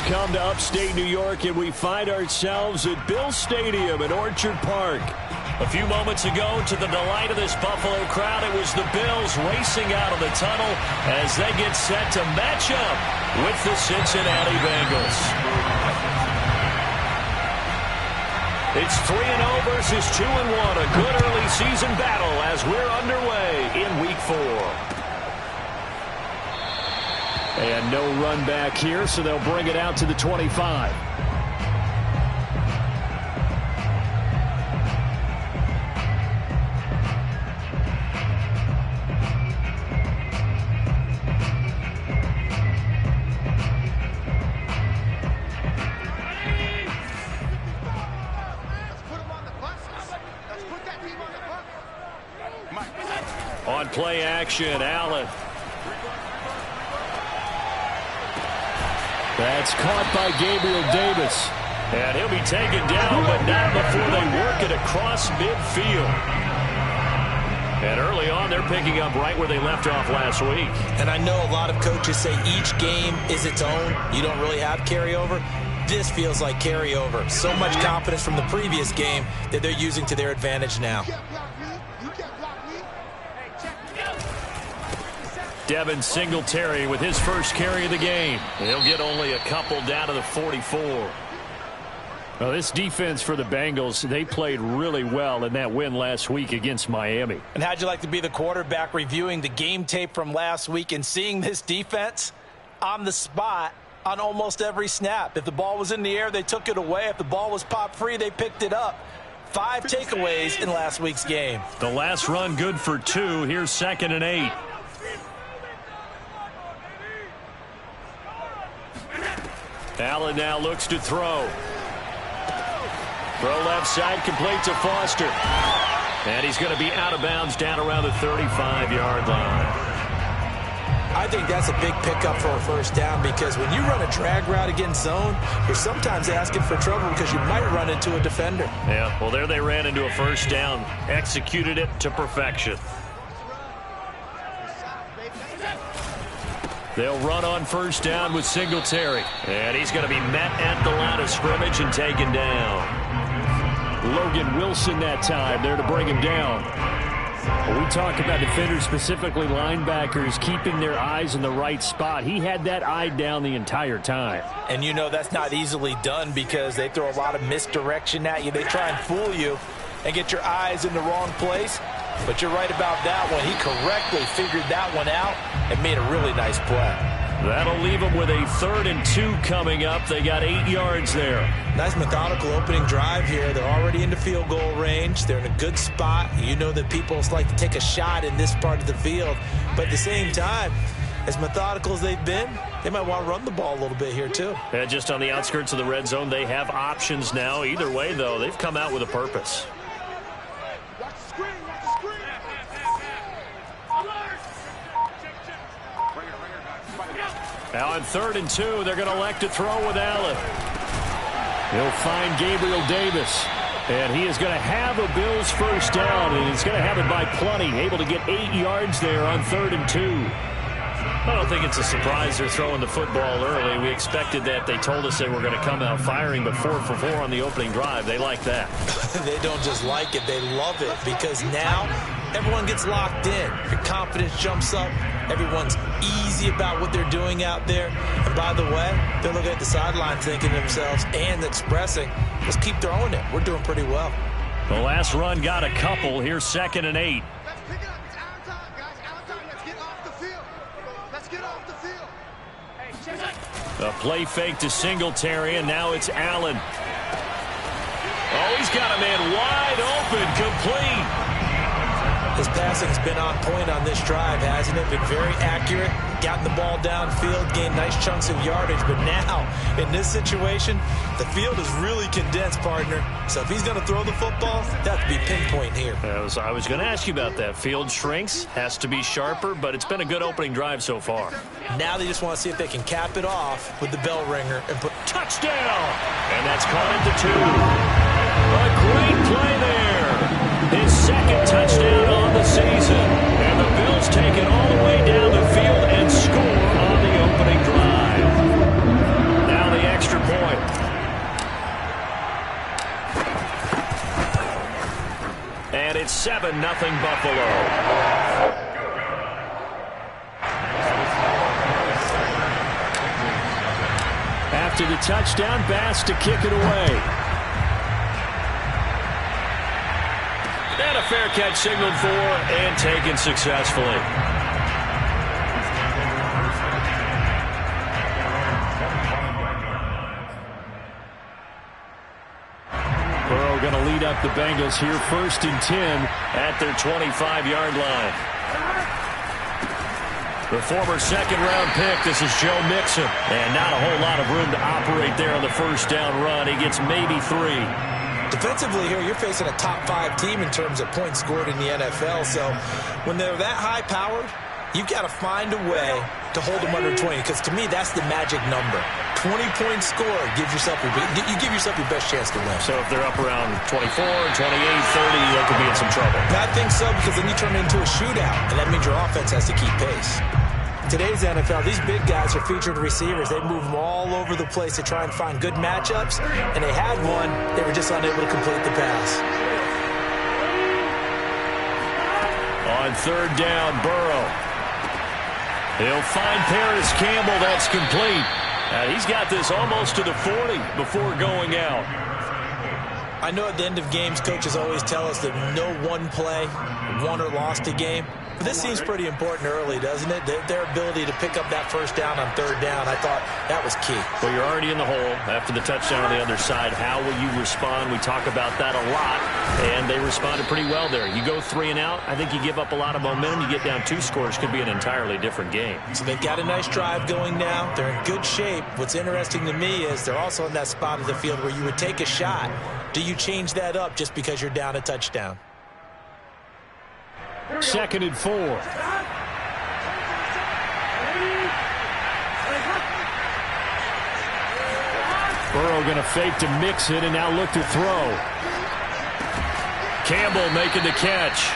come to upstate New York, and we find ourselves at Bill Stadium in Orchard Park. A few moments ago, to the delight of this Buffalo crowd, it was the Bills racing out of the tunnel as they get set to match up with the Cincinnati Bengals. It's 3-0 versus 2-1, a good early season battle as we're underway in Week 4. And no run back here, so they'll bring it out to the 25. On play action, Allen. That's caught by Gabriel Davis. And he'll be taken down, but not before they work it across midfield. And early on, they're picking up right where they left off last week. And I know a lot of coaches say each game is its own. You don't really have carryover. This feels like carryover. So much confidence from the previous game that they're using to their advantage now. Devin Singletary with his first carry of the game. He'll get only a couple down to the 44. Well, this defense for the Bengals, they played really well in that win last week against Miami. And how'd you like to be the quarterback reviewing the game tape from last week and seeing this defense on the spot on almost every snap? If the ball was in the air, they took it away. If the ball was popped free, they picked it up. 5 takeaways in last week's game. The last run good for 2. Here's 2nd and 8. Allen now looks to throw. Throw left side, complete to Foster. And he's going to be out of bounds down around the 35-yard line. I think that's a big pickup for a first down because when you run a drag route against zone, you're sometimes asking for trouble because you might run into a defender. Yeah, well, there they ran into a first down. Executed it to perfection. They'll run on first down with Singletary. And he's going to be met at the line of scrimmage and taken down. Logan Wilson that time there to bring him down. When we talk about defenders, specifically linebackers, keeping their eyes in the right spot. He had that eye down the entire time. And you know that's not easily done because they throw a lot of misdirection at you. They try and fool you and get your eyes in the wrong place. But you're right about that one. He correctly figured that one out and made a really nice play. That'll leave them with a 3rd and 2 coming up. They got 8 yards there. Nice methodical opening drive here. They're already into field goal range. They're in a good spot. You know that people like to take a shot in this part of the field. But at the same time, as methodical as they've been, they might want to run the ball a little bit here too. And just on the outskirts of the red zone, they have options now. Either way, though, they've come out with a purpose. Now on 3rd and 2, they're going to elect to throw with Allen. He'll find Gabriel Davis. And he is going to have a Bills first down, and he's going to have it by plenty. Able to get 8 yards there on 3rd and 2. I don't think it's a surprise they're throwing the football early. We expected that. They told us they were going to come out firing, but 4 for 4 on the opening drive. They like that. They don't just like it, they love it because now everyone gets locked in. Your confidence jumps up. Everyone's easy about what they're doing out there. And by the way, they're looking at the sidelines thinking to themselves and expressing, let's keep throwing it. We're doing pretty well. The last run got a couple. Here's 2nd and 8. Let's pick it up. It's our time, guys. Our time. Let's get off the field. Let's get off the field. Hey, check it. A play fake to Singletary, and now it's Allen. Oh, he's got a man wide open, complete. His passing's been on point on this drive, hasn't it? Been very accurate, gotten the ball downfield, gained nice chunks of yardage. But now, in this situation, the field is really condensed, partner. So if he's going to throw the football, that would be pinpoint here. I was going to ask you about that. Field shrinks, has to be sharper, but it's been a good opening drive so far. Now they just want to see if they can cap it off with the bell ringer and put touchdown. And that's caught at the 2. A great play there. His 2nd touchdown on the season. And the Bills take it all the way down the field and score on the opening drive. Now the Buffalo. After the touchdown, Bass to kick it away. And a fair catch signaled for and taken successfully. Burrow going to lead up the Bengals here, 1st and 10 at their 25-yard line. The former second-round pick, this is Joe Mixon. And not a whole lot of room to operate there on the first down run. He gets maybe 3. Defensively here, you're facing a top-5 team in terms of points scored in the NFL. So when they're that high-powered, you've got to find a way to hold them under 20. Because to me, that's the magic number. 20-point score gives yourself you give yourself your best chance to win. So if they're up around 24, 28, 30, they could be in some trouble. I think so, because then you turn it into a shootout, and that means your offense has to keep pace. In today's NFL, these big guys are featured receivers. They move them all over the place to try and find good matchups, and they had one. They were just unable to complete the pass. On 3rd down, Burrow. He'll find Paris Campbell. That's complete. He's got this almost to the 40 before going out. I know at the end of games, coaches always tell us that no one play won or lost a game. But this seems pretty important early, doesn't it? Their ability to pick up that first down on 3rd down, I thought that was key. Well, you're already in the hole after the touchdown on the other side. How will you respond? We talk about that a lot, and they responded pretty well there. You go 3 and out, I think you give up a lot of momentum. You get down 2 scores, could be an entirely different game. So they've got a nice drive going now. They're in good shape. What's interesting to me is they're also in that spot of the field where you would take a shot. Do you change that up just because you're down a touchdown? 2nd and 4. Burrow going to fake to mix it and now look to throw. Campbell making the catch.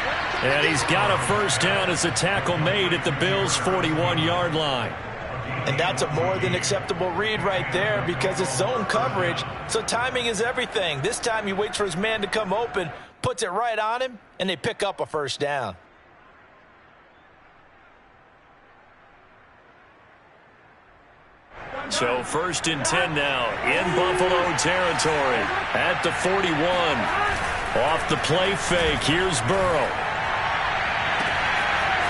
And he's got a first down as a tackle made at the Bills' 41-yard line. And that's a more than acceptable read right there because it's zone coverage, so timing is everything. This time he waits for his man to come open, puts it right on him, and they pick up a first down. So 1st and 10 now in Buffalo territory at the 41. Off the play fake, here's Burrow.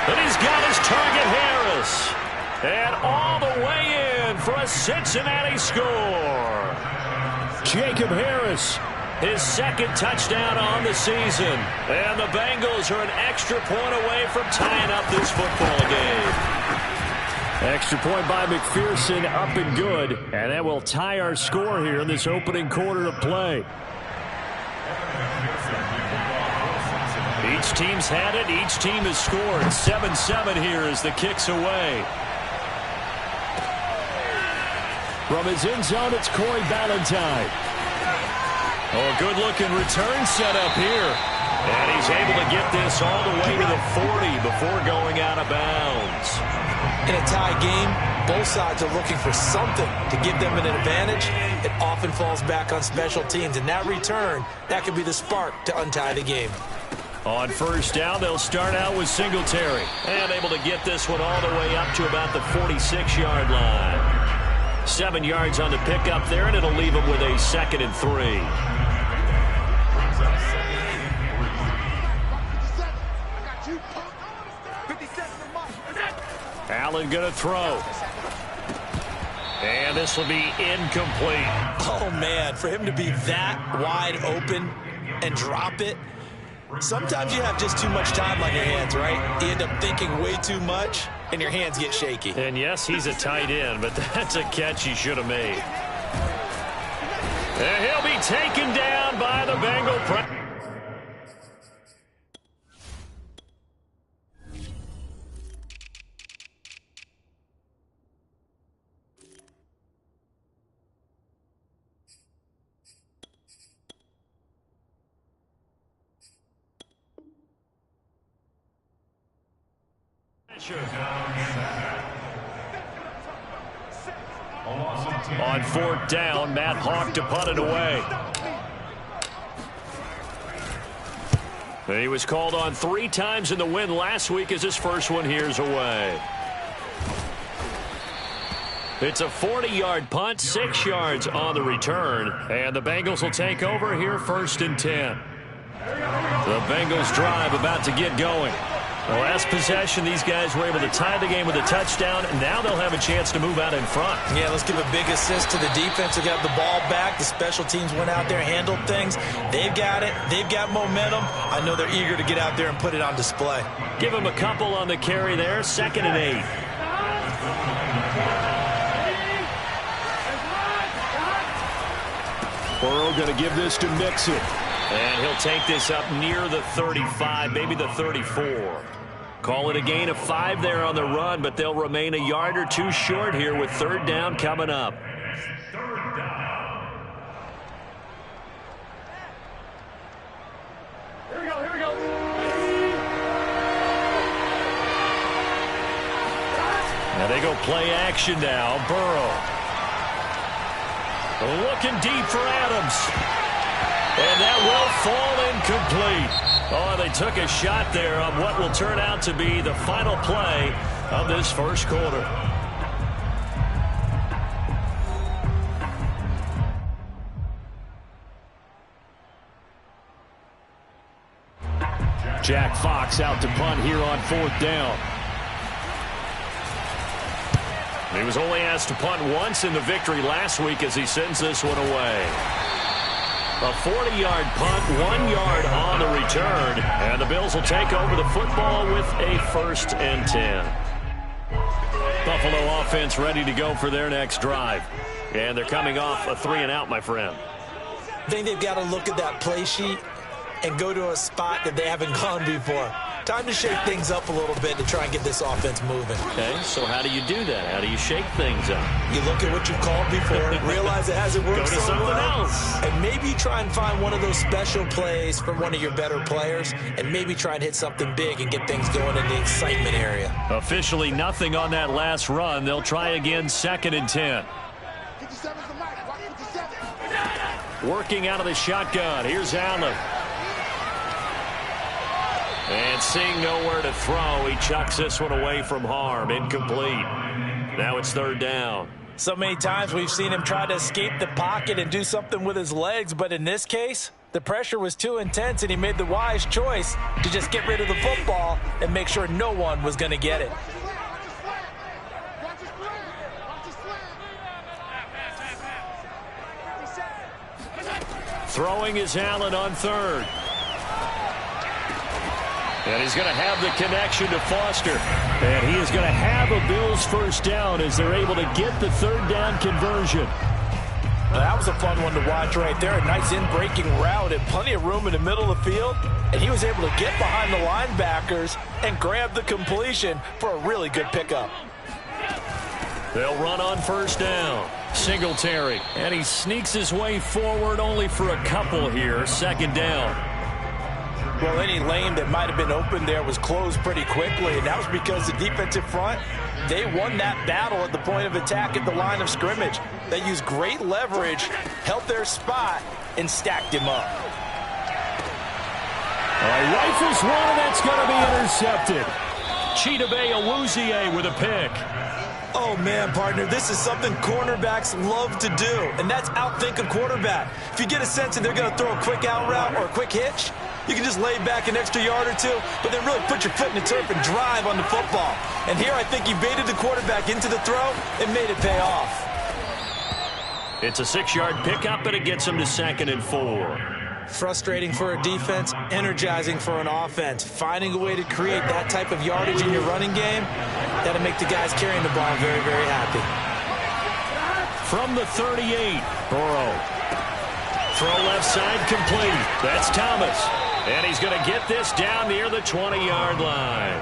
And he's got his target, Harris. And all the way in for a Cincinnati score. Jacob Harris. His 2nd touchdown on the season. And the Bengals are an extra point away from tying up this football game. Extra point by McPherson, up and good. And that will tie our score here in this opening quarter of play. Each team's had it. Each team has scored. 7-7 here as the kick's away. From his end zone, it's Corey Ballantyne. Oh, a good-looking return set up here. And he's able to get this all the way to the 40 before going out of bounds. In a tie game, both sides are looking for something to give them an advantage. It often falls back on special teams. And that return, that could be the spark to untie the game. On 1st down, they'll start out with Singletary. And able to get this one all the way up to about the 46-yard line. 7 yards on the pickup there, and it'll leave him with a 2nd and 3. Allen going to throw. And this will be incomplete. Oh, man, for him to be that wide open and drop it, sometimes you have just too much time on your hands, right? You end up thinking way too much, and your hands get shaky. And yes, he's a tight end, but that's a catch he should have made. And he'll be taken down by the Bengal press. On 4th down, Matt Hawk to punt it away. He was called on 3 times in the win last week as his first one here's away. It's a 40-yard punt, 6 yards on the return, and the Bengals will take over here 1st and 10. The Bengals drive about to get going. The last possession, these guys were able to tie the game with a touchdown, and now they'll have a chance to move out in front. Yeah, let's give a big assist to the defense who got the ball back. The special teams went out there, handled things. They've got it. They've got momentum. I know they're eager to get out there and put it on display. Give them a couple on the carry there, 2nd and 8. Burrow going to give this to Mixon. And he'll take this up near the 35, maybe the 34. Call it a gain of 5 there on the run, but they'll remain a yard or 2 short here with 3rd down coming up. Here we go. Now they go play action now. Burrow. Looking deep for Adams. And that will fall incomplete. Oh, they took a shot there on what will turn out to be the final play of this first quarter. Jack Fox out to punt here on 4th down. He was only asked to punt once in the victory last week as he sends this one away. A 40-yard punt, 1 yard on the return, and the Bills will take over the football with a 1st and 10. Buffalo offense ready to go for their next drive. And they're coming off a 3-and-out, my friend. I think they've got to look at that play sheet and go to a spot that they haven't gone before. Time to shake things up a little bit to try and get this offense moving. Okay, so how do you do that? How do you shake things up? You look at what you've called before, realize it hasn't worked Go to so something well, else. and maybe try and find one of those special plays from one of your better players, and maybe try and hit something big and get things going in the excitement area. Officially nothing on that last run. They'll try again, 2nd and 10. 57's the mark. Watch 57. Working out of the shotgun. Here's Allen. And seeing nowhere to throw, he chucks this one away from harm. Incomplete. Now it's 3rd down. So many times we've seen him try to escape the pocket and do something with his legs, but in this case, the pressure was too intense and he made the wise choice to just get rid of the football and make sure no one was going to get it. Throwing is Allen on 3rd. And he's going to have the connection to Foster. And he is going to have a Bills 1st down as they're able to get the 3rd down conversion. That was a fun one to watch right there. A nice in-breaking route and plenty of room in the middle of the field. And he was able to get behind the linebackers and grab the completion for a really good pickup. They'll run on 1st down. Singletary. And he sneaks his way forward only for a couple here. 2nd down. Well, any lane that might have been open there was closed pretty quickly, and that was because the defensive front, they won that battle at the point of attack at the line of scrimmage. They used great leverage, held their spot, and stacked him up. Rifles one, and that's going to be intercepted. Chidobe Awuzie with a pick. Oh, man, partner, this is something cornerbacks love to do, and that's outthink a quarterback. If you get a sense that they're going to throw a quick out route or a quick hitch, you can just lay back an extra yard or 2, but then really put your foot in the turf and drive on the football. And here I think he baited the quarterback into the throw and made it pay off. It's a 6-yard pickup, and it gets him to 2nd and 4. Frustrating for a defense, energizing for an offense. Finding a way to create that type of yardage in your running game, that'll make the guys carrying the ball very, very happy. From the 38, Burrow. Throw left side complete. That's Thomas. And he's going to get this down near the 20-yard line.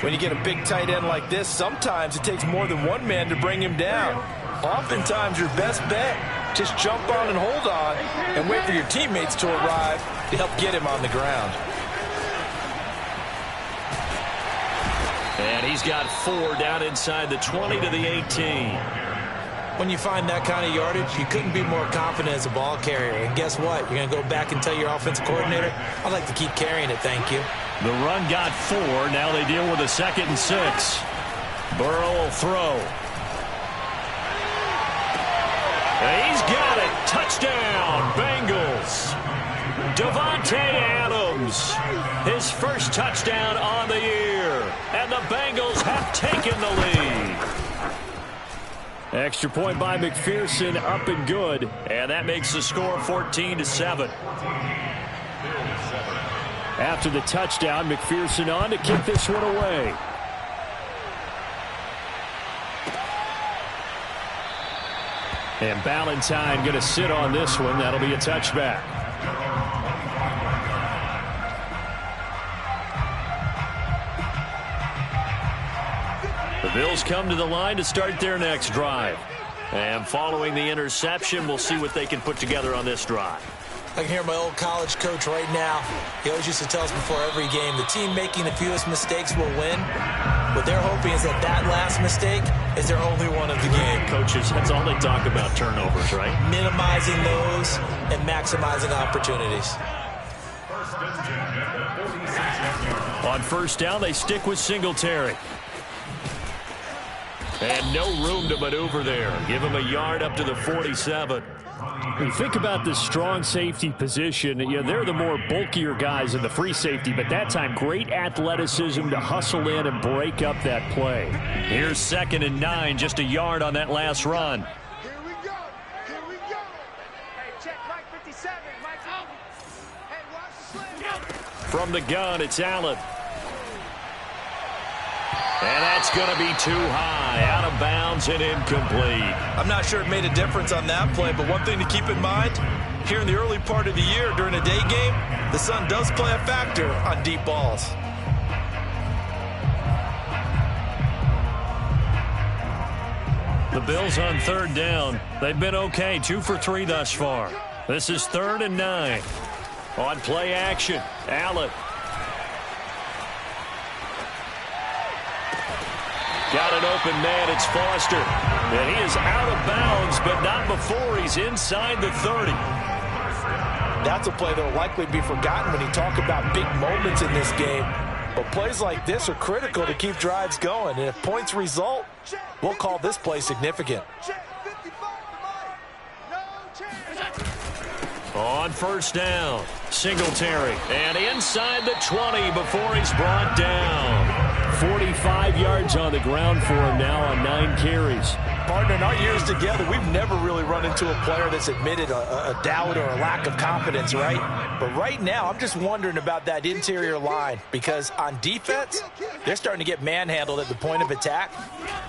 When you get a big tight end like this, sometimes it takes more than one man to bring him down. Oftentimes, your best bet, just jump on and hold on and wait for your teammates to arrive to help get him on the ground. And he's got 4 down inside the 20 to the 18. When you find that kind of yardage, you couldn't be more confident as a ball carrier. And guess what? You're going to go back and tell your offensive coordinator, I'd like to keep carrying it, thank you. The run got 4. Now they deal with a 2nd and 6. Burrow will throw. He's got it. Touchdown, Bengals. Davante Adams, his first touchdown on the year. And the Bengals have taken the lead. Extra point by McPherson, up and good. And that makes the score 14-7. After the touchdown, McPherson on to kick this one away. And Ballantyne going to sit on this one. That'll be a touchback. The Bills come to the line to start their next drive. And following the interception, we'll see what they can put together on this drive. I can hear my old college coach right now. He always used to tell us before every game, the team making the fewest mistakes will win. What they're hoping is that that last mistake is their only one of the game. Coaches, that's all they talk about, turnovers, right? Minimizing those and maximizing opportunities. On first down, they stick with Singletary. And no room to maneuver there. Give him a yard up to the 47. When you think about the strong safety position, they're the more bulkier guys in the free safety, but that time great athleticism to hustle in and break up that play. Here's 2nd and 9, just a yard on that last run. Here we go. Here we go. Hey, check Mike 57. Mike out. Hey, watch the slam. From the gun, it's Allen. And that's going to be too high, out of bounds and incomplete. I'm not sure it made a difference on that play, but one thing to keep in mind, here in the early part of the year during a day game, the sun does play a factor on deep balls. The Bills on 3rd down. They've been okay, 2 for 3 thus far. This is 3rd and 9. On play action, Allen. Got an open man, it's Foster. And he is out of bounds, but not before he's inside the 30. That's a play that will likely be forgotten when you talk about big moments in this game. But plays like this are critical to keep drives going. And if points result, we'll call this play significant. On first down, Singletary. And inside the 20 before he's brought down. 45 yards on the ground for him now on 9 carries. Partner, in our years together, we've never really run into a player that's admitted a doubt or a lack of confidence, right? But right now, I'm just wondering about that interior line because on defense, they're starting to get manhandled at the point of attack.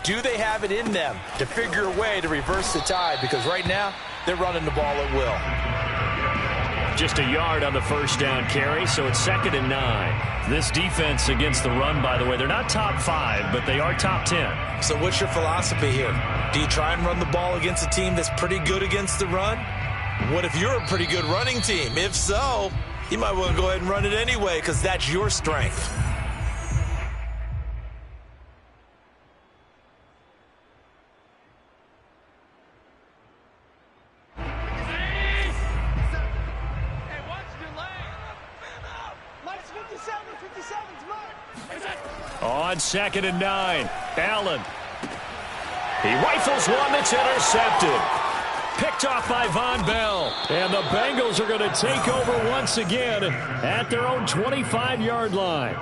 Do they have it in them to figure a way to reverse the tide? Because right now, they're running the ball at will. Just a yard on the first down carry, so it's 2nd and 9. This defense against the run, by the way, they're not top 5, but they are top 10. So what's your philosophy here? Do you try and run the ball against a team that's pretty good against the run? What if you're a pretty good running team? If so, you might want to go ahead and run it anyway because that's your strength. On 2nd and 9, Allen. He rifles one that's intercepted. Picked off by Von Bell. And the Bengals are going to take over once again at their own 25-yard line.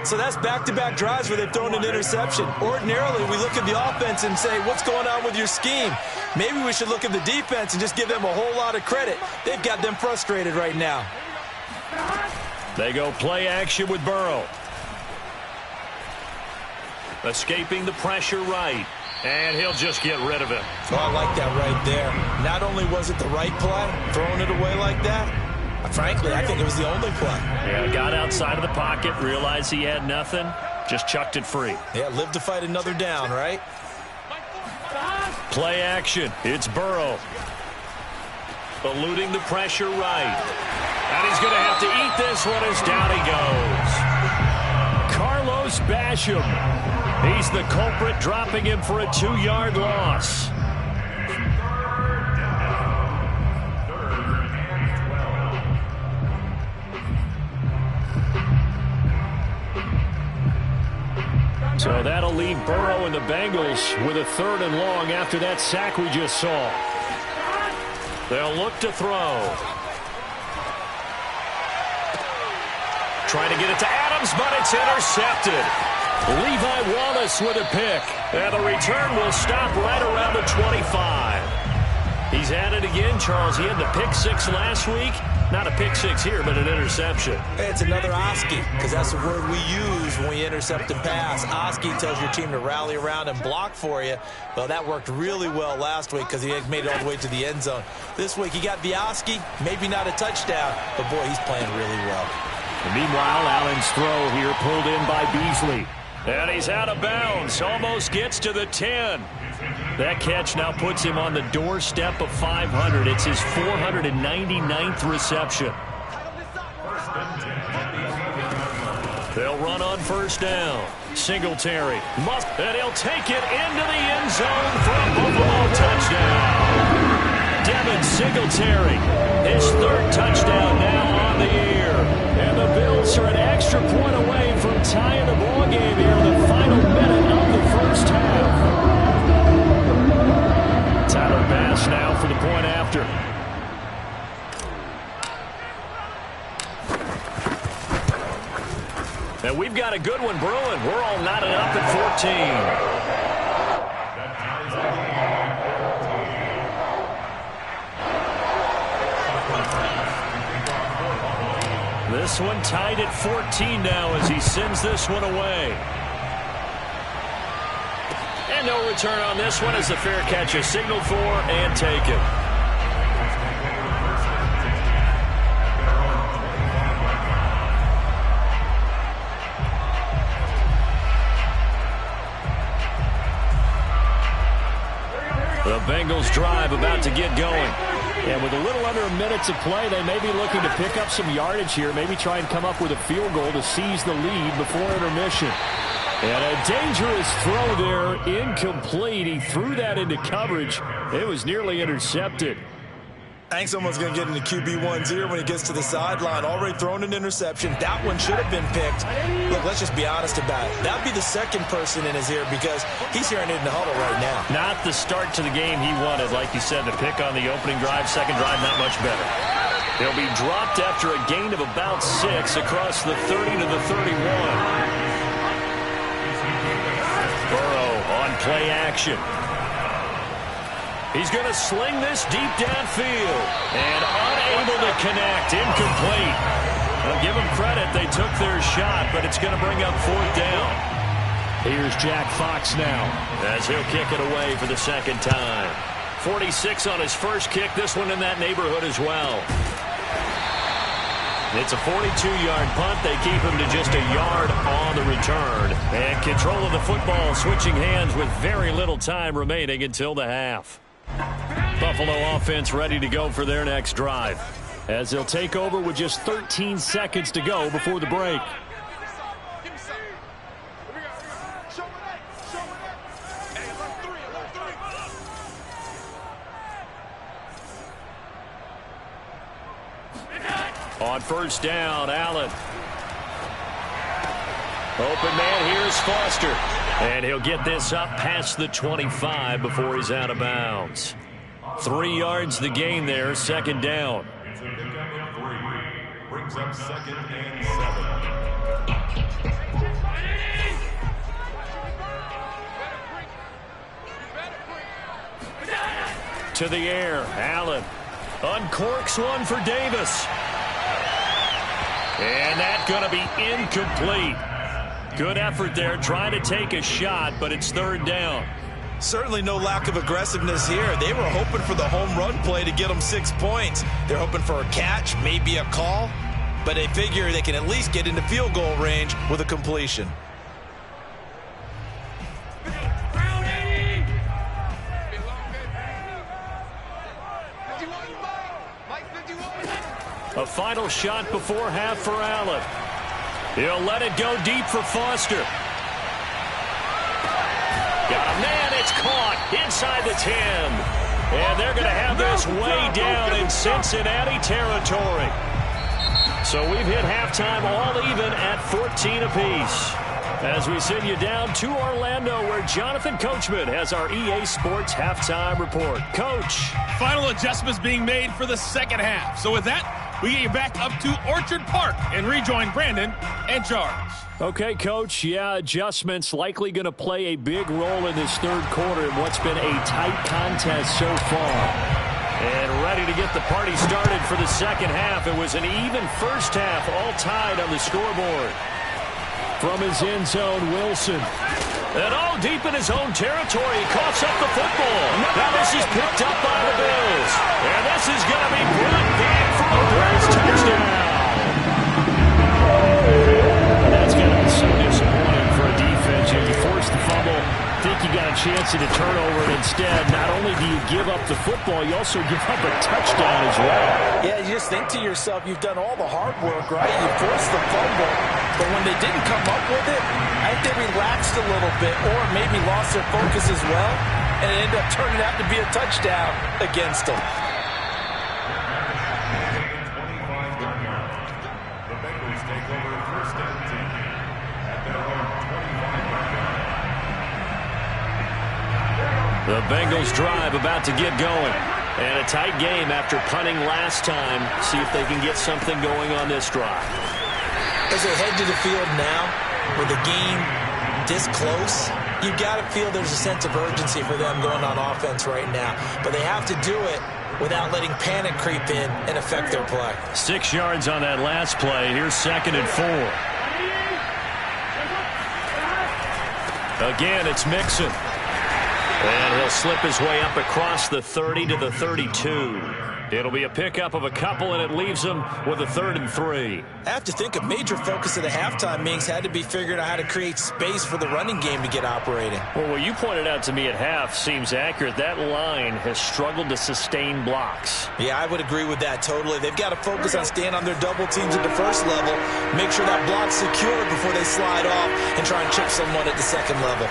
So that's back-to-back drives where they've thrown an interception. Ordinarily, we look at the offense and say, what's going on with your scheme? Maybe we should look at the defense and just give them a whole lot of credit. They've got them frustrated right now. They go play action with Burrow. Escaping the pressure right. And he'll just get rid of it. Oh, I like that right there. Not only was it the right play, throwing it away like that, frankly, I think it was the only play. Yeah, got outside of the pocket, realized he had nothing, just chucked it free. Yeah, live to fight another down, right? Play action. It's Burrow. Eluding the pressure right. And he's going to have to eat this one as down he goes. Carlos Basham. He's the culprit, dropping him for a 2-yard loss. That'll leave Burrow and the Bengals with a 3rd and long after that sack we just saw. They'll look to throw. Trying to get it to Adams, but it's intercepted. Levi Wallace with a pick. And the return will stop right around the 25. He's at it again, Charles. He had the pick 6 last week. Not a pick 6 here, but an interception. It's another Oski, because that's the word we use when we intercept and pass. Oski tells your team to rally around and block for you. Well, that worked really well last week because he had made it all the way to the end zone. This week, he got the Oski, maybe not a touchdown, but boy, he's playing really well. And meanwhile, Allen's throw here pulled in by Beasley. And he's out of bounds. Almost gets to the 10. That catch now puts him on the doorstep of 500. It's his 499th reception. They'll run on 1st down. Singletary. And he'll take it into the end zone for a Buffalo touchdown. Devin Singletary, his 3rd touchdown now on the year. And the Bills are an extra point away from tying the ball game here in the final minute of the 1st half. Tyler Bass now for the point after. And we've got a good one brewing. We're all knotted up at 14. This one tied at 14 now as he sends this one away. And no return on this one as the fair catch is signaled for and taken. The Bengals drive about to get going. And with a little under a minute to play, they may be looking to pick up some yardage here, maybe try and come up with a field goal to seize the lead before intermission. And a dangerous throw there, incomplete. He threw that into coverage. It was nearly intercepted. I think someone's going to get into QB1's ear when he gets to the sideline. Already thrown an interception. That one should have been picked. Look, let's just be honest about it. That would be the second person in his ear because he's hearing it in the huddle right now. Not the start to the game he wanted. Like you said, the pick on the opening drive, second drive, not much better. He'll be dropped after a gain of about 6 across the 30 to the 31. Burrow on play action. He's going to sling this deep downfield. And unable to connect. Incomplete. Well, give them credit. They took their shot, but it's going to bring up 4th down. Here's Jack Fox now as he'll kick it away for the 2nd time. 46 on his first kick. This one in that neighborhood as well. It's a 42-yard punt. They keep him to just a yard on the return. And control of the football switching hands with very little time remaining until the half. Buffalo offense ready to go for their next drive as they'll take over with just 13 seconds to go before the break. On 1st down, Allen. Open man, here's Foster. And he'll get this up past the 25 before he's out of bounds. 3 yards the gain there, 2nd down. Brings up 2nd and 7. To the air, Allen uncorks one for Davis. And that's going to be incomplete. Good effort there, trying to take a shot, but it's 3rd down. Certainly no lack of aggressiveness here. They were hoping for the home run play to get them 6 points. They're hoping for a catch, maybe a call, but they figure they can at least get into field goal range with a completion. A final shot before half for Allen. He'll let it go deep for Foster. Got a man, it's caught inside the 10. And they're going to have this way down in Cincinnati territory. So we've hit halftime all even at 14 apiece. As we send you down to Orlando, where Jonathan Coachman has our EA Sports halftime report. Coach. Final adjustments being made for the second half. So with that, we get you back up to Orchard Park and rejoin Brandon and Charles. Okay, Coach. Yeah, adjustments likely going to play a big role in this third quarter in what's been a tight contest so far. And ready to get the party started for the second half. It was an even first half, all tied on the scoreboard. From his end zone, Wilson. And all deep in his own territory, he coughs up the football. Now this is picked up by the Bills. And this is going to be brought back for a Bills touchdown. That's going to be so disappointing for a defense. You force the fumble, think you got a chance at a turnover, and instead, not only do you give up the football, you also give up a touchdown as well. Yeah, you just think to yourself, you've done all the hard work, right? You forced the fumble, but when they didn't come up with it, I think they relaxed a little bit or maybe lost their focus as well, and it ended up turning out to be a touchdown against them. The Bengals take over first and 10 at their own 25. The Bengals drive about to get going. And a tight game after punting last time. See if they can get something going on this drive. As they head to the field now, with the game this close, you've got to feel there's a sense of urgency for them going on offense right now. But they have to do it without letting panic creep in and affect their play. 6 yards on that last play. Here's 2nd and 4. Again, it's Mixon. And he'll slip his way up across the 30 to the 32. It'll be a pickup of a couple, and it leaves them with a 3rd and 3. I have to think a major focus of the halftime meetings had to be figuring out how to create space for the running game to get operating. Well, what you pointed out to me at half seems accurate. That line has struggled to sustain blocks. Yeah, I would agree with that totally. They've got to focus on staying on their double teams at the first level, make sure that block's secure before they slide off and try and chip someone at the second level.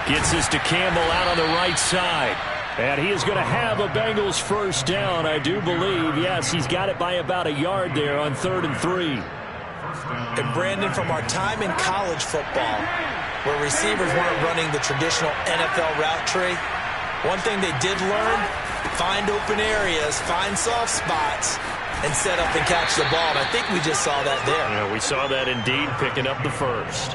Gets this to Campbell out on the right side. And he is going to have a Bengals first down, I do believe. Yes, he's got it by about a yard there on 3rd and 3. And Brandon, from our time in college football, where receivers weren't running the traditional NFL route tree, one thing they did learn, find open areas, find soft spots, and set up and catch the ball. And I think we just saw that there. Yeah, we saw that indeed, picking up the first.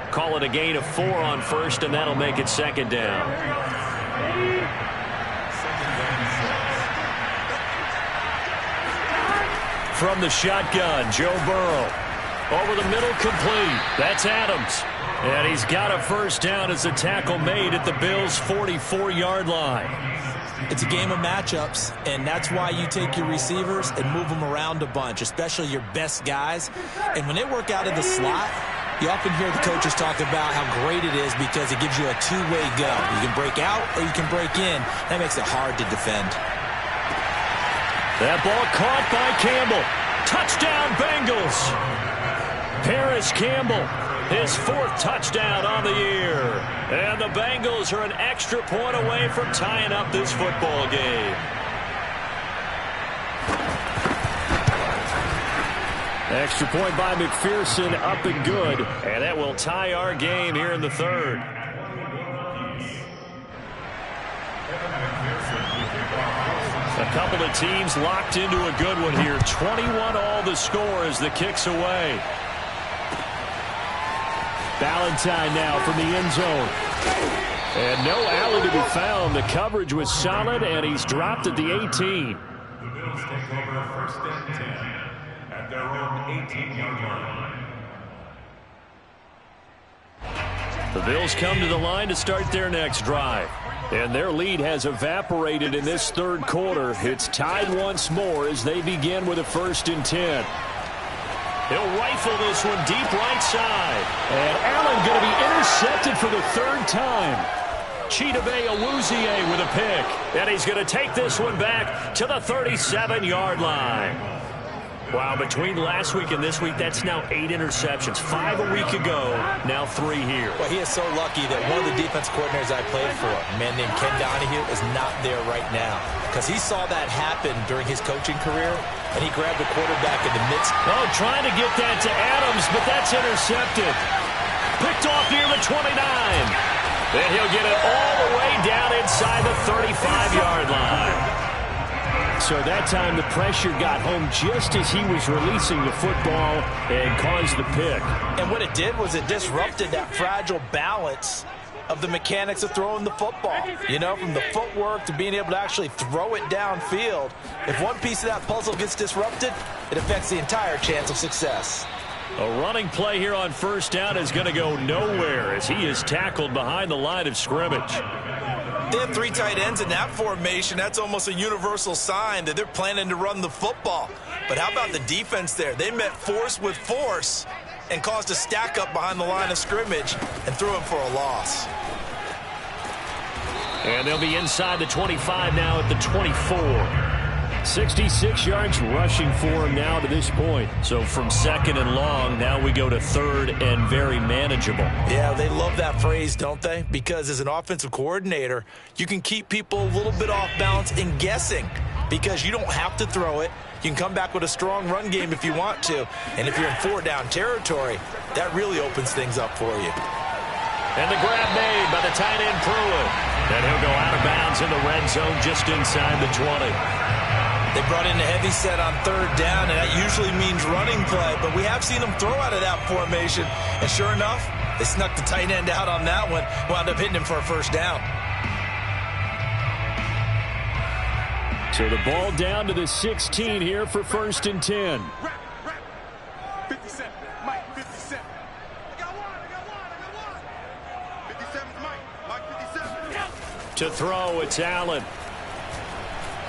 Call it a gain of 4 on first, and that'll make it 2nd down. From the shotgun, Joe Burrow. Over the middle, complete. That's Adams. And he's got a first down as the tackle made at the Bills' 44-yard line. It's a game of matchups, and that's why you take your receivers and move them around a bunch, especially your best guys. And when they work out of the slot, you often hear the coaches talk about how great it is because it gives you a two-way go. You can break out or you can break in. That makes it hard to defend. That ball caught by Campbell. Touchdown, Bengals. Paris Campbell, his 4th touchdown on the year. And the Bengals are an extra point away from tying up this football game. Extra point by McPherson, up and good. And that will tie our game here in the 3rd. A couple of teams locked into a good one here. 21 all the score as the kick's away. Valentine now from the end zone. And no alley to be found. The coverage was solid, and he's dropped at the 18. The Bills take over first and 10 at their own 18-yard line. The Bills come to the line to start their next drive. And their lead has evaporated in this 3rd quarter. It's tied once more as they begin with a 1st and 10. He'll rifle this one deep right side. And Allen going to be intercepted for the 3rd time. Chidobe Awuzie with a pick. And he's going to take this one back to the 37-yard line. Wow, between last week and this week, that's now 8 interceptions. 5 a week ago, now 3 here. Well, he is so lucky that one of the defense coordinators I played for, a man named Ken Donahue, is not there right now. Because he saw that happen during his coaching career, and he grabbed the quarterback in the midst. Oh, trying to get that to Adams, but that's intercepted. Picked off near the 29. Then he'll get it all the way down inside the 35-yard line. So that time the pressure got home just as he was releasing the football and caused the pick. And what it did was it disrupted that fragile balance of the mechanics of throwing the football. You know, from the footwork to being able to actually throw it downfield. If one piece of that puzzle gets disrupted, it affects the entire chance of success. A running play here on first down is going to go nowhere as he is tackled behind the line of scrimmage. They have 3 tight ends in that formation. That's almost a universal sign that they're planning to run the football. But how about the defense there? They met force with force and caused a stack up behind the line of scrimmage and threw him for a loss. And they'll be inside the 25 now at the 24. 66 yards rushing for him now to this point. So from second and long, now we go to third and very manageable. Yeah, they love that phrase, don't they? Because as an offensive coordinator, you can keep people a little bit off balance and guessing because you don't have to throw it. You can come back with a strong run game if you want to. And if you're in 4-down territory, that really opens things up for you. And the grab made by the tight end Pruitt. And he'll go out of bounds in the red zone just inside the 20. They brought in a heavy set on 3rd down, and that usually means running play. But we have seen them throw out of that formation. And sure enough, they snuck the tight end out on that one. Wound up hitting him for a first down. So the ball down to the 16 here for 1st and 10. 57, Mike, 57. I got one. 57's Mike, 57. To throw, it's Allen.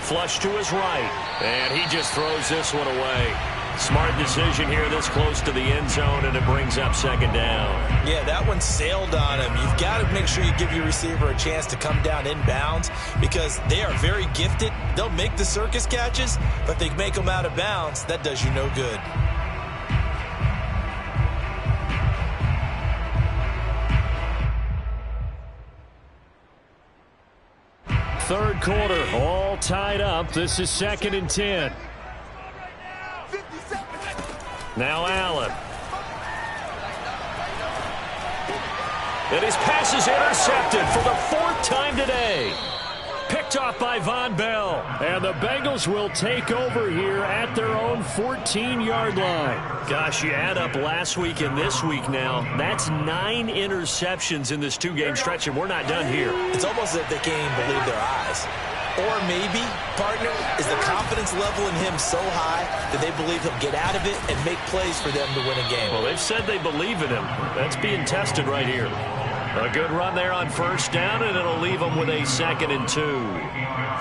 Flush to his right, and he just throws this one away. Smart decision here this close to the end zone, and it brings up 2nd down. Yeah, that one sailed on him. You've got to make sure you give your receiver a chance to come down inbounds because they are very gifted. They'll make the circus catches, but they make them out of bounds. That does you no good. Third quarter, all tied up. This is 2nd and 10. Now Allen. And his pass is intercepted for the 4th time today. Picked off by Von Bell. And the Bengals will take over here at their own 14-yard line. Gosh, you add up last week and this week now. That's 9 interceptions in this 2-game stretch, and we're not done here. It's almost as if they can't even believe their eyes. Or maybe, partner, is the confidence level in him so high that they believe he'll get out of it and make plays for them to win a game. Well, they've said they believe in him. That's being tested right here. A good run there on 1st down, and it'll leave them with a 2nd and 2.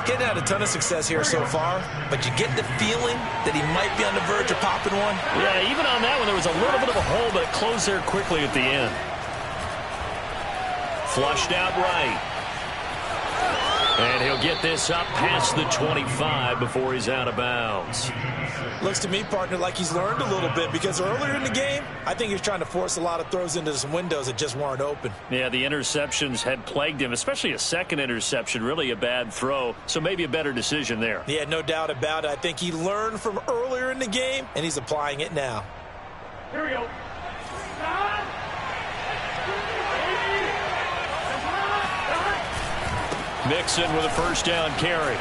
Getting had a ton of success here so far, but you get the feeling that he might be on the verge of popping one. Yeah, even on that one, there was a little bit of a hole, but it closed there quickly at the end. Flushed out right. And he'll get this up past the 25 before he's out of bounds. Looks to me, partner, like he's learned a little bit because earlier in the game, I think he was trying to force a lot of throws into some windows that just weren't open. Yeah, the interceptions had plagued him, especially a 2nd interception, really a bad throw. So maybe a better decision there. Yeah, no doubt about it. I think he learned from earlier in the game, and he's applying it now. Here we go. Mixon with a 1st down carry.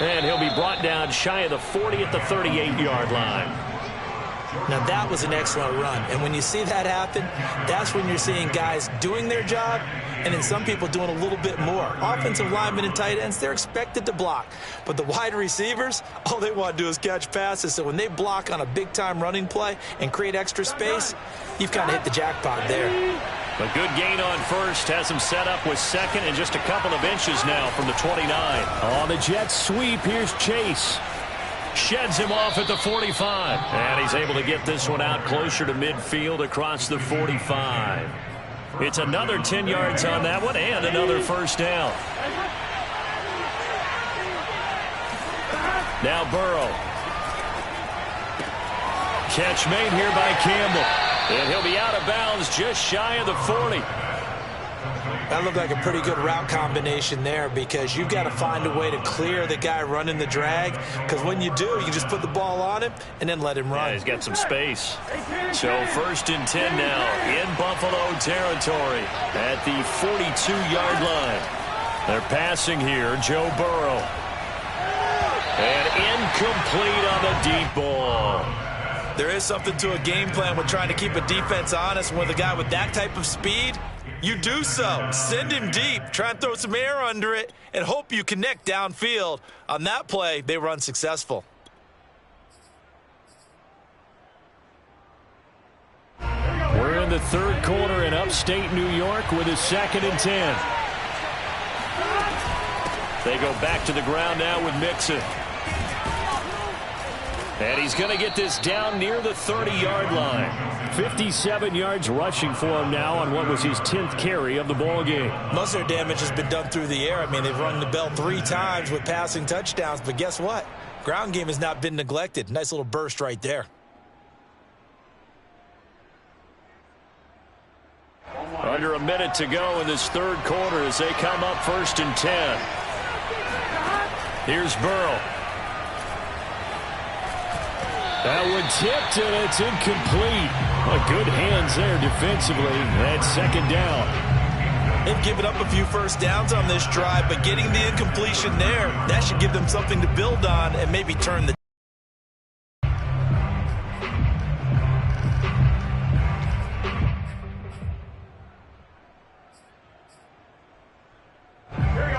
And he'll be brought down shy of the 40 at the 38-yard line. Now, that was an excellent run. And when you see that happen, that's when you're seeing guys doing their job and then some people doing a little bit more. Offensive linemen and tight ends, they're expected to block. But the wide receivers, all they want to do is catch passes. So when they block on a big-time running play and create extra space, you've kind of hit the jackpot there. A good gain on 1st has him set up with 2nd and just a couple of inches now from the 29. On the jet sweep, here's Chase. Sheds him off at the 45. And he's able to get this one out closer to midfield across the 45. It's another 10 yards on that one and another 1st down. Now Burrow. Catch made here by Campbell. And he'll be out of bounds just shy of the 40. That looked like a pretty good route combination there, because you've got to find a way to clear the guy running the drag, because when you do, you just put the ball on him and then let him run. Yeah, he's got some space. So 1st and 10 now in Buffalo territory at the 42-yard line. They're passing here, Joe Burrow. And incomplete on the deep ball. There is something to a game plan with trying to keep a defense honest. With a guy with that type of speed, you do so. Send him deep. Try and throw some air under it and hope you connect downfield. On that play, they were unsuccessful. We're in the 3rd quarter in upstate New York with a 2nd and 10. They go back to the ground now with Mixon. And he's going to get this down near the 30-yard line. 57 yards rushing for him now on what was his 10th carry of the ball game. Most of their damage has been done through the air. I mean, they've rung the bell 3 times with passing touchdowns, but guess what? Ground game has not been neglected. Nice little burst right there. Under a minute to go in this 3rd quarter as they come up 1st and 10. Here's Burrow. That one tipped, and it's incomplete. Good hands there defensively. That's 2nd down. They've given up a few first downs on this drive, but getting the incompletion there, that should give them something to build on and maybe turn the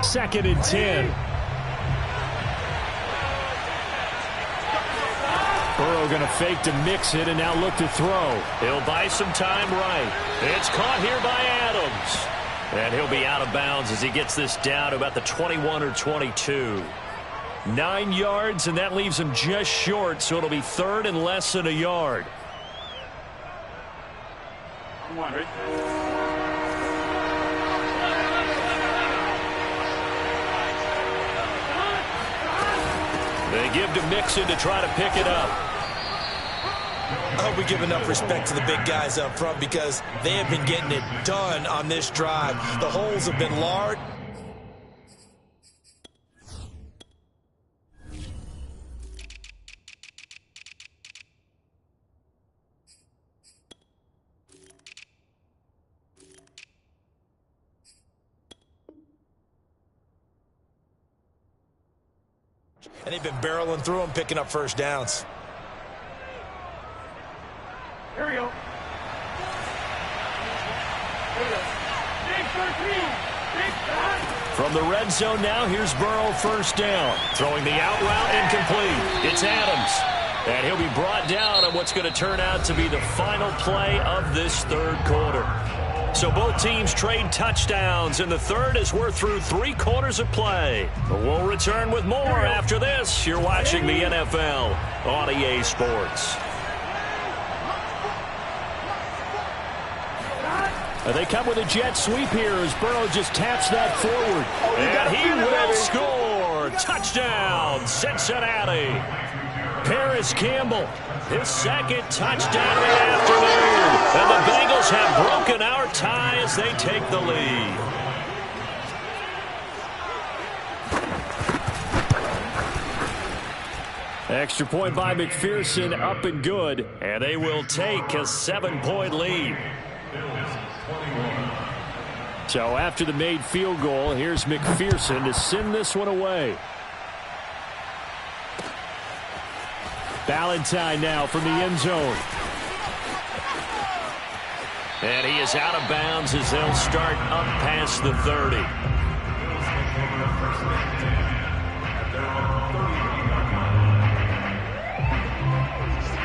2nd and 10. Burrow going to fake to mix it and now look to throw. He'll buy some time right. It's caught here by Adams. And he'll be out of bounds as he gets this down to about the 21 or 22. 9 yards, and that leaves him just short, so it'll be 3rd and less than a yard. They give to Mixon to try to pick it up. I hope we give enough respect to the big guys up front, because they have been getting it done on this drive. The holes have been large. And they've been barreling through them, picking up first downs. Here we go. From the red zone now, here's Burrow, 1st down. Throwing the out route, incomplete. It's Adams. And he'll be brought down on what's going to turn out to be the final play of this 3rd quarter. So both teams trade touchdowns in the 3rd as we're through 3 quarters of play. We'll return with more after this. You're watching the NFL on EA Sports. They come with a jet sweep here as Burrow just taps that forward. And he will score. Touchdown, Cincinnati. Paris Campbell, his 2nd touchdown of the afternoon. And the Bengals have broken our tie as they take the lead. Extra point by McPherson, up and good. And they will take a 7-point lead. So after the made field goal, here's McPherson to send this one away. Ballantyne now from the end zone. And he is out of bounds as they'll start up past the 30.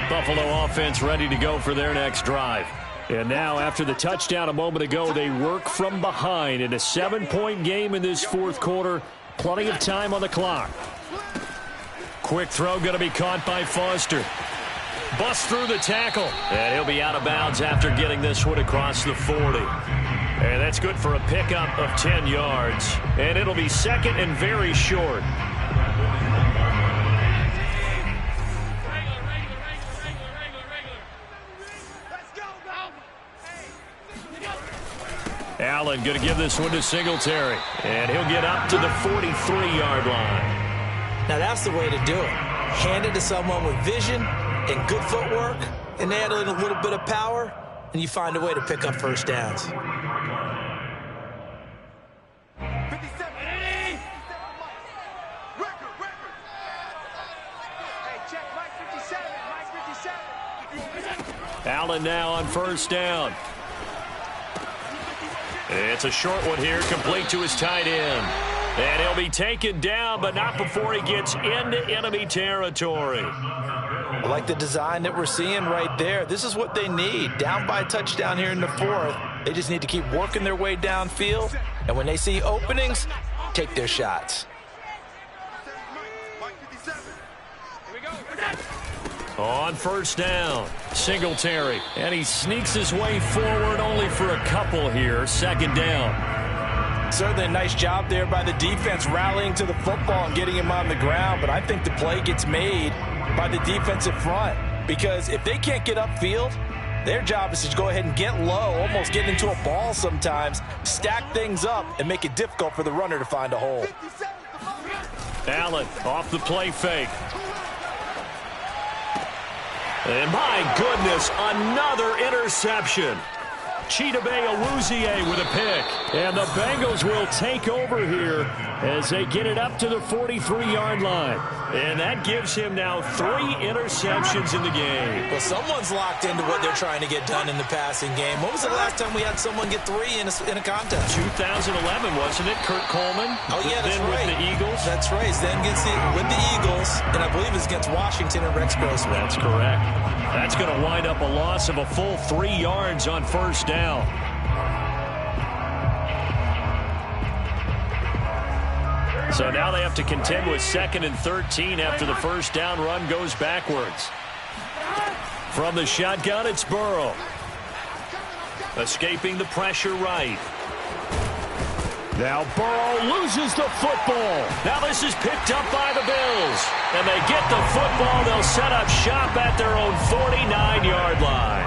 Buffalo offense ready to go for their next drive. And now, after the touchdown a moment ago, they work from behind in a 7-point game in this 4th quarter. Plenty of time on the clock. Quick throw going to be caught by Foster. Busts through the tackle. And he'll be out of bounds after getting this one across the 40. And that's good for a pickup of 10 yards. And it'll be 2nd and very short. Allen going to give this one to Singletary, and he'll get up to the 43-yard line. Now that's the way to do it. Hand it to someone with vision and good footwork, and add in a little bit of power, and you find a way to pick up first downs. 57. Record. Hey, check Mike 57. Mike 57. Allen now on first down. It's a short one here, complete to his tight end. And he'll be taken down, but not before he gets into enemy territory. I like the design that we're seeing right there. This is what they need. Down by a touchdown here in the fourth. They just need to keep working their way downfield. And when they see openings, take their shots. On first down, Singletary. And he sneaks his way forward only for a couple here. Second down. Certainly a nice job there by the defense rallying to the football and getting him on the ground. But I think the play gets made by the defensive front. Because if they can't get upfield, their job is to go ahead and get low, almost get into a ball sometimes, stack things up, and make it difficult for the runner to find a hole. Allen off the play fake. And my goodness, another interception. Chidobe Awuzie with a pick. And the Bengals will take over here as they get it up to the 43-yard line. And that gives him now 3 interceptions in the game. Well, someone's locked into what they're trying to get done in the passing game. When was the last time we had someone get 3 in a contest? 2011, wasn't it? Kurt Coleman. Oh, yeah, that's then right. With the Eagles. That's right. Then gets with the Eagles, and I believe it's against Washington and Rex Grossman. That's correct. That's going to wind up a loss of a full 3 yards on first down. So now they have to contend with 2nd and 13 after the first down run goes backwards. From the shotgun, it's Burrow. Escaping the pressure right. Now Burrow loses the football. Now this is picked up by the Bills. And they get the football. They'll set up shop at their own 49-yard line.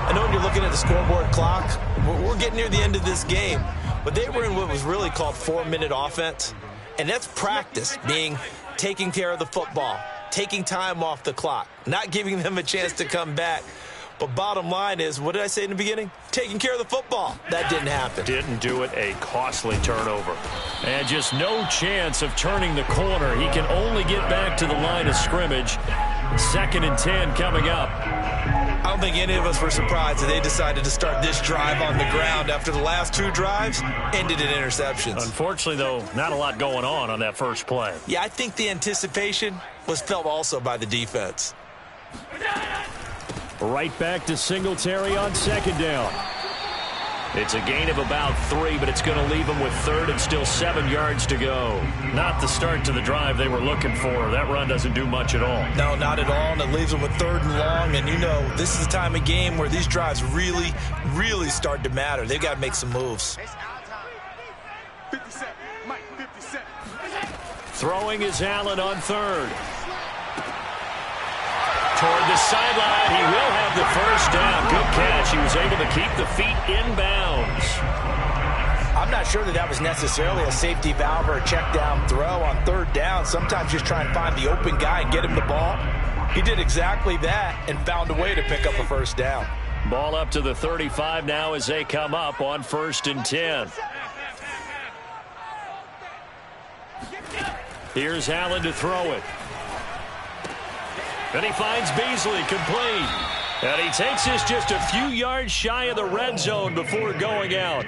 I know when you're looking at the scoreboard clock, we're getting near the end of this game. But they were in what was really called 4-minute offense. And that's practice, being taking care of the football, taking time off the clock, not giving them a chance to come back. But bottom line is, what did I say in the beginning? Taking care of the football. That didn't happen. Didn't do it. A costly turnover. And just no chance of turning the corner. He can only get back to the line of scrimmage. 2nd and 10 coming up. I don't think any of us were surprised that they decided to start this drive on the ground after the last 2 drives ended in interceptions. Unfortunately, though, not a lot going on that first play. Yeah, I think the anticipation was felt also by the defense. Right back to Singletary on 2nd down. It's a gain of about 3, but it's going to leave them with 3rd and still 7 yards to go. Not the start to the drive they were looking for. That run doesn't do much at all. No, not at all, and it leaves them with 3rd and long. And, you know, this is the time of game where these drives really, really start to matter. They've got to make some moves. 57. Mike 57. Throwing is Allen on 3rd. Toward the sideline, he will have the first down. Good catch. He was able to keep the feet inbounds. I'm not sure that was necessarily a safety valve or a check down throw on 3rd down. Sometimes just try and find the open guy and get him the ball. He did exactly that and found a way to pick up a first down. Ball up to the 35 now as they come up on 1st and 10. Here's Allen to throw it. And he finds Beasley complete. And he takes this just a few yards shy of the red zone before going out.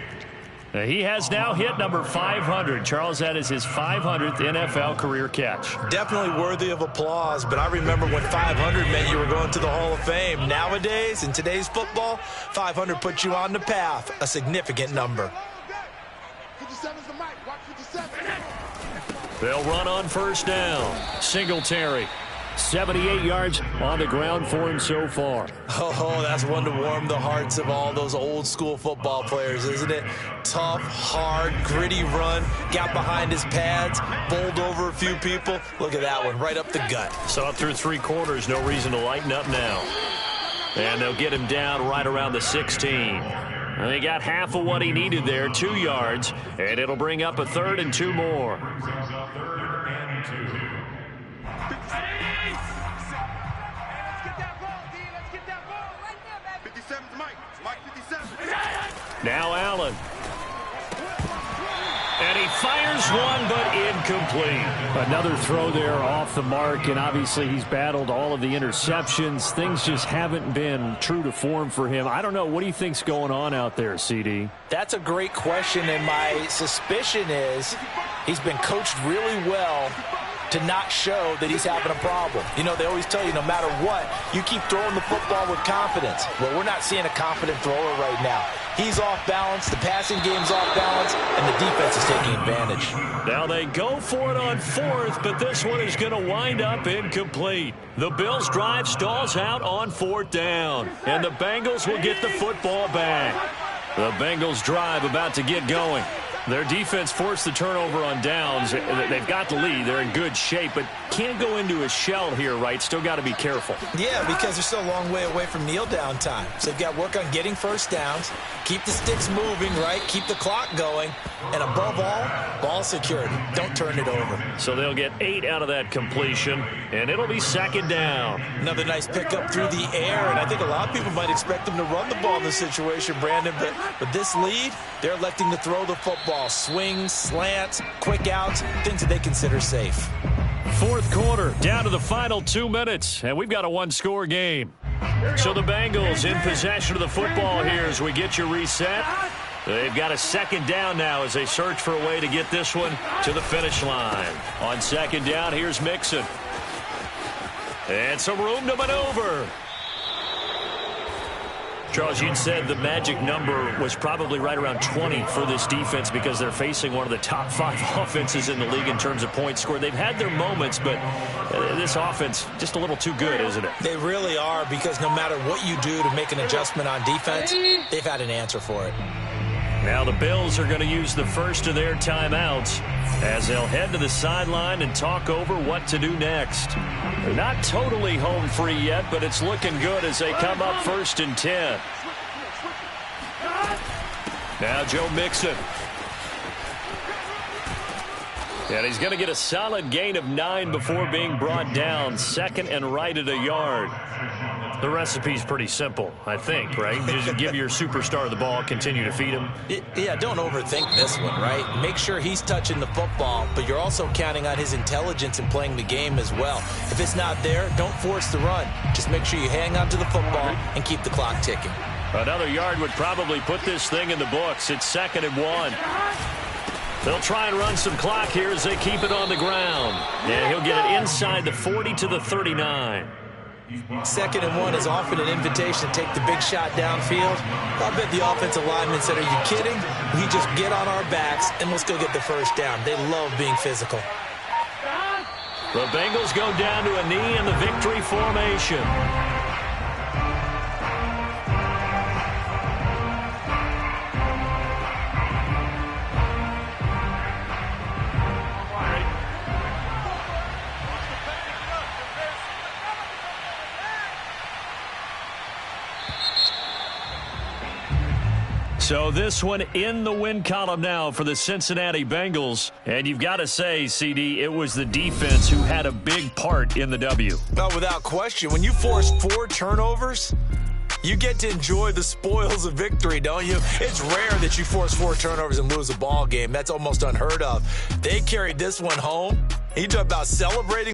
He has now hit number 500. Charles, that is his 500th NFL career catch. Definitely worthy of applause, but I remember when 500 meant you were going to the Hall of Fame. Nowadays, in today's football, 500 puts you on the path, a significant number. 57 is the mic. Watch 57. They'll run on first down. Singletary. 78 yards on the ground for him so far. Oh, that's one to warm the hearts of all those old school football players, isn't it? Tough, hard, gritty run. Got behind his pads, bowled over a few people. Look at that one, right up the gut. Saw it through 3 quarters. No reason to lighten up now. And they'll get him down right around the 16. And he got half of what he needed there, 2 yards, and it'll bring up a 3rd and 2 more. Now Allen. And he fires one, but incomplete. Another throw there off the mark, and obviously he's battled all of the interceptions. Things just haven't been true to form for him. I don't know. What do you think's going on out there, CD? That's a great question, and my suspicion is he's been coached really well to not show that he's having a problem. You know, they always tell you no matter what, you keep throwing the football with confidence. Well, we're not seeing a confident thrower right now. He's off balance, the passing game's off balance, and the defense is taking advantage. Now they go for it on 4th, but this one is going to wind up incomplete. The Bills' drive stalls out on 4th down, and the Bengals will get the football back. The Bengals' drive about to get going. Their defense forced the turnover on downs. They've got the lead. They're in good shape, but can't go into a shell here, right? Still got to be careful. Yeah, because they're still a long way away from kneel down time. So they've got to work on getting first downs, keep the sticks moving, right? Keep the clock going, and above all, ball security. Don't turn it over. So they'll get 8 out of that completion, and it'll be 2nd down. Another nice pickup through the air, and I think a lot of people might expect them to run the ball in this situation, Brandon, but this lead, they're electing to throw the football. Swings, slants, quick outs, things that they consider safe. 4th quarter, down to the final 2 minutes, and we've got a 1-score game. So the Bengals in possession of the football here as we get you reset. They've got a 2nd down now as they search for a way to get this one to the finish line. On 2nd down, here's Mixon. And some room to maneuver. Charles, you'd said the magic number was probably right around 20 for this defense because they're facing one of the top 5 offenses in the league in terms of points scored. They've had their moments, but this offense just a little too good, isn't it? They really are, because no matter what you do to make an adjustment on defense, they've had an answer for it. Now the Bills are going to use the first of their timeouts as they'll head to the sideline and talk over what to do next. They're not totally home free yet, but it's looking good as they come up 1st and 10. Now Joe Mixon. And he's going to get a solid gain of 9 before being brought down. 2nd and right at a yard. The recipe's pretty simple, I think, right? Just give your superstar the ball, continue to feed him. Yeah, don't overthink this one, right? Make sure he's touching the football, but you're also counting on his intelligence in playing the game as well. If it's not there, don't force the run. Just make sure you hang on to the football and keep the clock ticking. Another yard would probably put this thing in the books. It's 2nd and 1. They'll try and run some clock here as they keep it on the ground. And he'll get it inside the 40 to the 39. 2nd and 1 is often an invitation to take the big shot downfield. I bet the offensive lineman said, are you kidding? We just get on our backs and let's go get the first down. They love being physical. The Bengals go down to a knee in the victory formation. So this one in the win column now for the Cincinnati Bengals. And you've got to say, CD, it was the defense who had a big part in the W. No, without question. When you force 4 turnovers, you get to enjoy the spoils of victory, don't you? It's rare that you force 4 turnovers and lose a ball game. That's almost unheard of. They carried this one home. You talk about celebrating.